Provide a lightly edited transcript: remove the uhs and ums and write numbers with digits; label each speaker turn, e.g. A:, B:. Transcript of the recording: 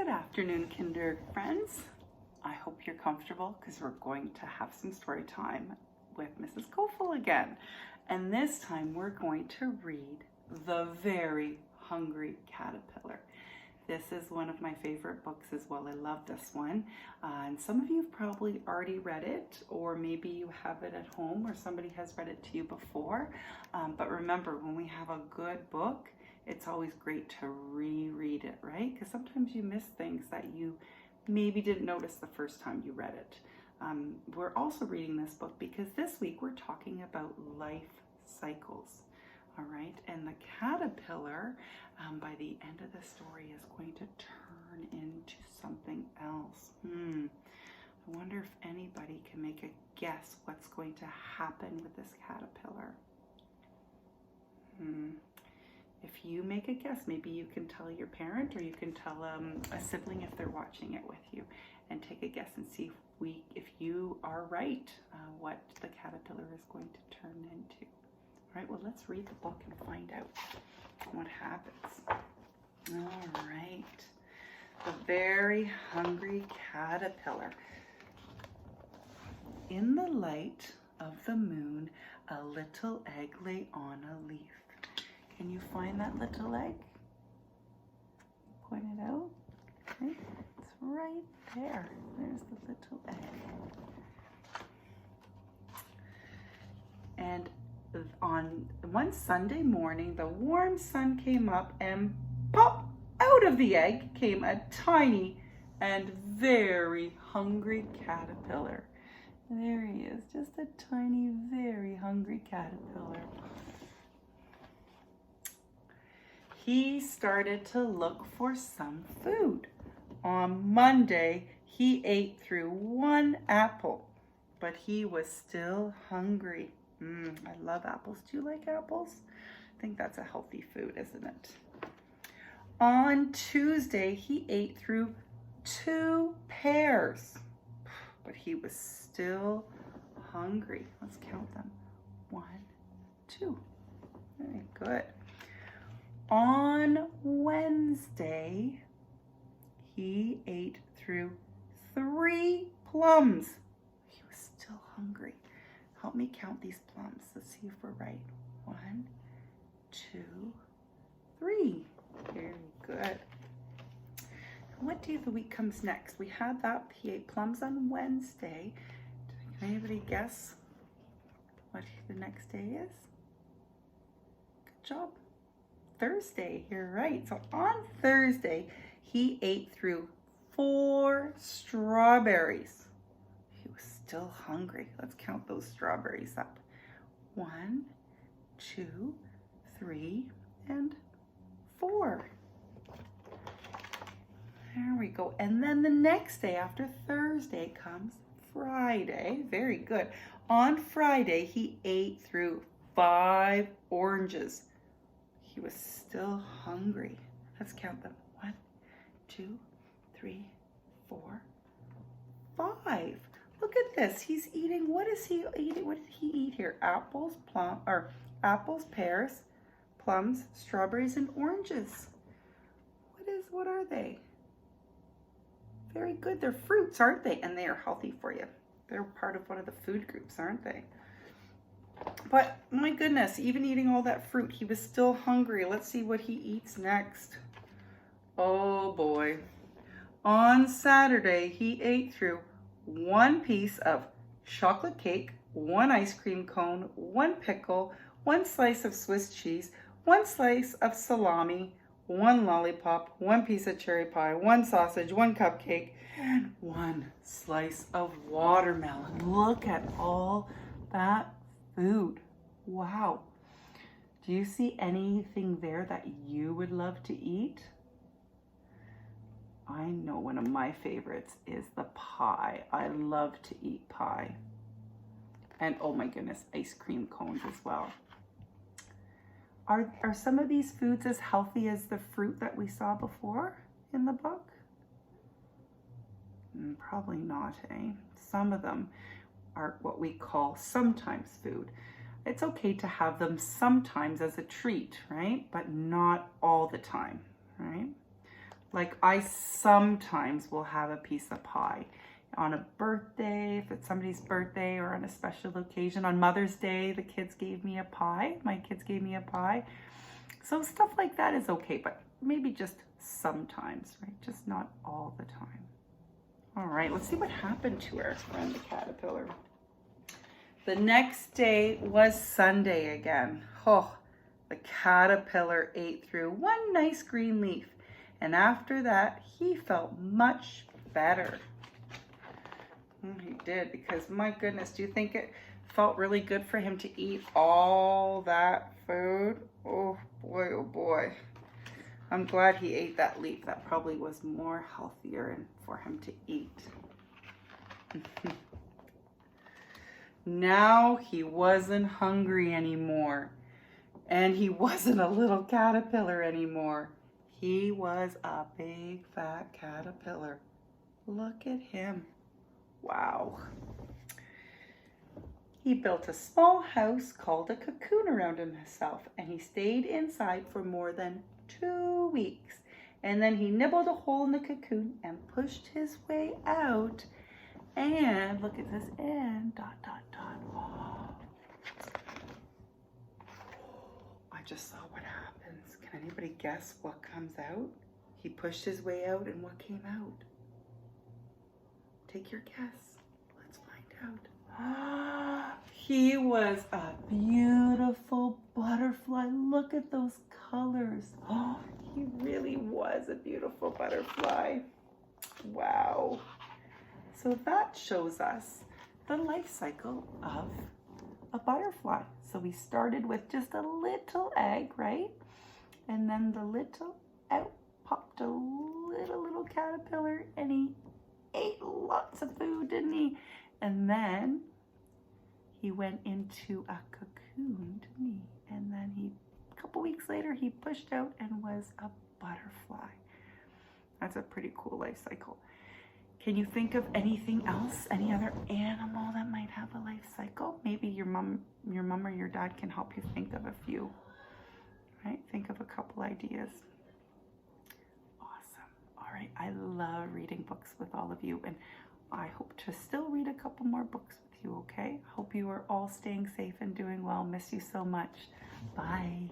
A: Good afternoon, kinder friends. I hope you're comfortable because we're going to have some story time with Mrs. Cofell again. And this time we're going to read The Very Hungry Caterpillar. This is one of my favorite books as well. I love this one. And some of you have probably already read it, or maybe you have it at home or somebody has read it to you before. But remember, when we have a good book, it's always great to reread it, right? Because sometimes you miss things that you maybe didn't notice the first time you read it. We're also reading this book because this week we're talking about life cycles, all right? And the caterpillar, by the end of the story, is going to turn into something else. I wonder if anybody can make a guess what's going to happen with this caterpillar. If you make a guess, maybe you can tell your parent or you can tell a sibling if they're watching it with you, and take a guess and see if you are right, what the caterpillar is going to turn into. All right, well, let's read the book and find out what happens. All right, The Very Hungry Caterpillar. In the light of the moon, a little egg lay on a leaf. Can you find that little egg? Point it out. Okay. It's right there. There's the little egg. And on one Sunday morning, the warm sun came up and pop, out of the egg came a tiny and very hungry caterpillar. There he is, just a tiny, very hungry caterpillar. He started to look for some food. On Monday, he ate through one apple, but he was still hungry. I love apples. Do you like apples? I think that's a healthy food, isn't it? On Tuesday, he ate through 2 pears, but he was still hungry. Let's count them. 1, 2. Very good. On Wednesday, he ate through 3 plums. He was still hungry. Help me count these plums. Let's see if we're right. 1, 2, 3. Very good. What day of the week comes next? We had that. He ate plums on Wednesday. Can anybody guess what the next day is? Good job. Thursday, you're right. So on Thursday, he ate through 4 strawberries. He was still hungry. Let's count those strawberries up. 1, 2, 3, and 4. There we go. And then the next day after Thursday comes Friday. Very good. On Friday, he ate through 5 oranges. He was still hungry. Let's count them. 1, 2, 3, 4, 5. Look at this. He's eating. What is he eating? What did he eat here? Apples, pears, plums, strawberries, and oranges. What are they? Very good. They're fruits, aren't they? And they are healthy for you. They're part of one of the food groups, aren't they? But my goodness, even eating all that fruit, he was still hungry. Let's see what he eats next. Oh boy. On Saturday, he ate through 1 piece of chocolate cake, 1 ice cream cone, 1 pickle, 1 slice of Swiss cheese, 1 slice of salami, 1 lollipop, 1 piece of cherry pie, 1 sausage, 1 cupcake, and 1 slice of watermelon. Look at all that food. Wow. Do you see anything there that you would love to eat? I know one of my favorites is the pie. I love to eat pie. And oh my goodness, ice cream cones as well. Are some of these foods as healthy as the fruit that we saw before in the book? Probably not, eh? Some of them are what we call sometimes food. It's okay to have them sometimes as a treat, right? But not all the time, right? Like I sometimes will have a piece of pie on a birthday, if it's somebody's birthday, or on a special occasion. On Mother's Day, the kids gave me a pie. My kids gave me a pie. So stuff like that is okay, but maybe just sometimes, right? Just not all the time. All right, let's see what happened to our friend the caterpillar. The next day was Sunday again. Oh, the caterpillar ate through one nice green leaf. And after that, he felt much better. He did, because my goodness, do you think it felt really good for him to eat all that food? Oh boy. I'm glad he ate that leaf. That probably was more healthier for him to eat. Now he wasn't hungry anymore. And he wasn't a little caterpillar anymore. He was a big fat caterpillar. Look at him. Wow. He built a small house called a cocoon around himself, and he stayed inside for more than 2 weeks. And then he nibbled a hole in the cocoon and pushed his way out. And look at this end. ... Oh. I just saw what happens. Can anybody guess what comes out? He pushed his way out, and what came out? Take your guess. Let's find out. He was a beautiful butterfly. Look at those colors. Oh, he really was a beautiful butterfly. Wow. So that shows us the life cycle of a butterfly. So we started with just a little egg, right? And then out popped a little caterpillar, and he ate lots of food, didn't he? And then he went into a cocoon, didn't he? And then a couple weeks later, he pushed out and was a butterfly. That's a pretty cool life cycle. Can you think of anything else? Any other animal that might have a life cycle? Maybe your mom or your dad can help you think of a few. Right? Think of a couple ideas. Awesome. All right. I love reading books with all of you, and I hope to still read a couple more books with you, okay? Hope you are all staying safe and doing well. Miss you so much. Bye.